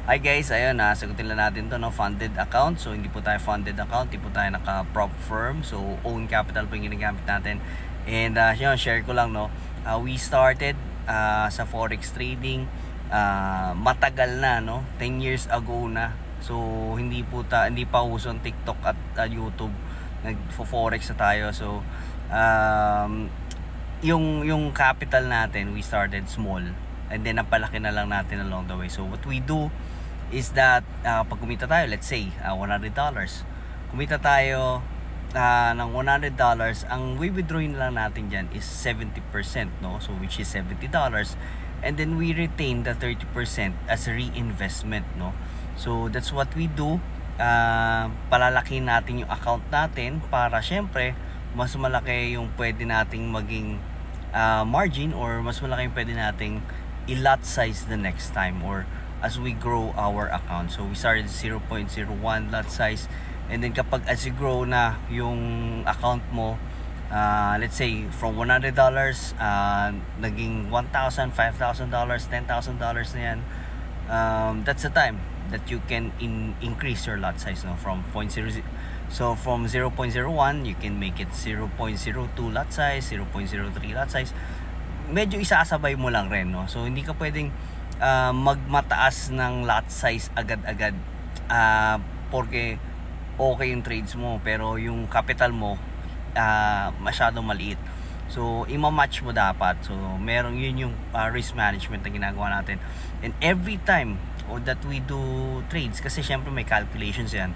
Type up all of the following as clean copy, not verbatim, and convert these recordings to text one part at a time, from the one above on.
Hi guys, ayun sagutin lang natin to, no, funded account. So hindi po tayo funded account, hindi po tayo naka-prop firm. So own capital po yung ginagamit natin. And yun, share ko lang, no. We started sa forex trading matagal na, no. 10 years ago na. So hindi pa uso ang TikTok at YouTube. Nagfo-forex na tayo. So yung capital natin, we started small. And then napalaki na lang natin along the way. So what we do is that pag kumita tayo, let's say $100, kumita tayo ng $100, ang withdrawin lang natin dyan is 70%, no? So which is $70, and then we retain the 30% as reinvestment, no? So that's what we do. Palalaki natin yung account natin para syempre mas malaki yung pwede nating maging margin, or mas malaki yung pwede nating i-lot size the next time, or as we grow our account. So we started 0.01 lot size, and then kapag as you grow na yung account mo, let's say from $100 naging $1,000, $5,000, $10,000 na yan, that's the time that you can increase your lot size, no? From 0.01 you can make it 0.02 lot size, 0.03 lot size. Medyo isasabay mo lang rin, no? So hindi ka pwedeng magmataas ng lot size agad-agad porque okay yung trades mo pero yung capital mo masyadong maliit. So ima-match mo dapat. So meron yun yung risk management na ginagawa natin. And every time that we do trades, kasi syempre may calculations yan,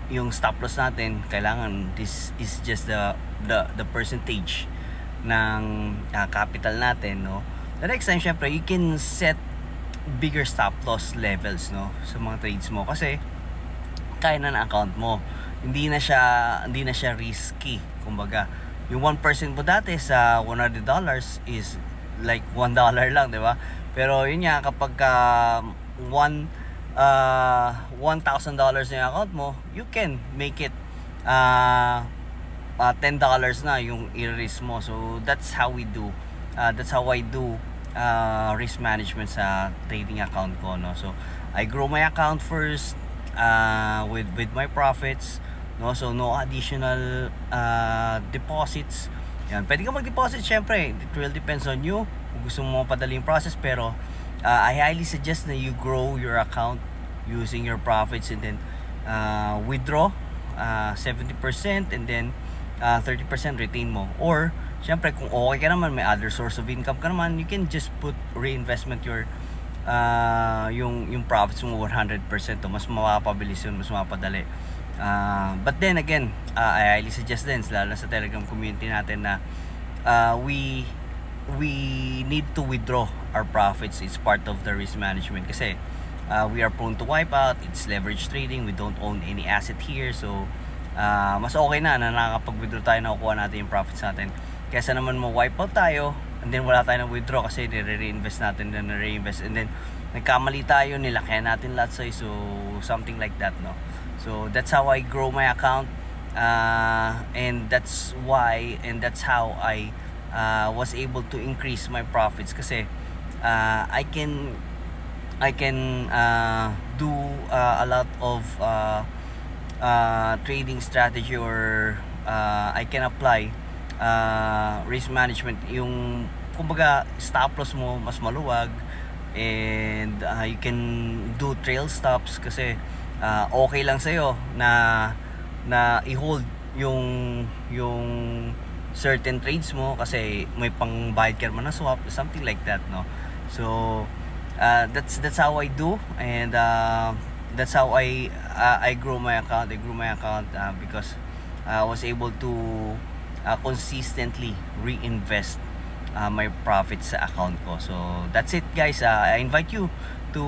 yung stop loss natin, kailangan this is just the percentage ng capital natin, no? The next time, syempre, you can set bigger stop loss levels, no, sa mga trades mo, kasi kaya na ng account mo. Hindi na siya risky. Kumbaga, yung 1% mo dati sa $100 is like $1 lang, di ba? Pero yun nga, kapag $1,000 na yung account mo, you can make it $10 na yung i-risk mo. So that's how we do. That's how I do risk management sa trading account ko, no? So I grow my account first with my profits, no? So no additional deposits. Yan, pwede ka mag-deposit, syempre it will depends on you kung gusto mo mapadali yung process, pero I highly suggest na you grow your account using your profits, and then withdraw 70%, and then 30% retain mo. Or syempre kung okay ka naman, may other source of income ka naman, you can just reinvestment your yung profits mo 100%, to mas mapapabilis yun, mas mapadali. But then again, I highly suggest din, lalo sa Telegram community natin, na we need to withdraw our profits. It's part of the risk management kasi we are prone to wipe out. It's leverage trading, we don't own any asset here, so mas okay na nakakapag-withdraw tayo, nakukuha natin yung profits natin, kaysa naman ma-wipe out tayo and then wala tayo na withdraw kasi nire-reinvest natin, then nire-reinvest, and then nagkamali tayo, nilakayan natin lot size. So something like that, no? So that's how I grow my account, and that's how I was able to increase my profits, kasi I can do a lot of trading strategy, or I can apply risk management. Yung kumbaga stop loss mo mas maluwag, and you can do trail stops kasi okay lang sa'yo na i-hold yung certain trades mo kasi may pangbayad ka naman na swap, something like that, no? So that's how I do, and that's how I grow my account. I grew my account because I was able to consistently reinvest my profits sa account ko. So that's it, guys. I invite you to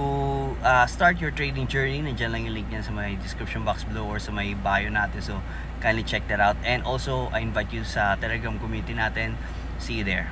start your trading journey. Nandiyan lang yung link niyan sa my description box below or sa my bio natin, so kindly check that out. And also I invite you sa Telegram community natin. See you there.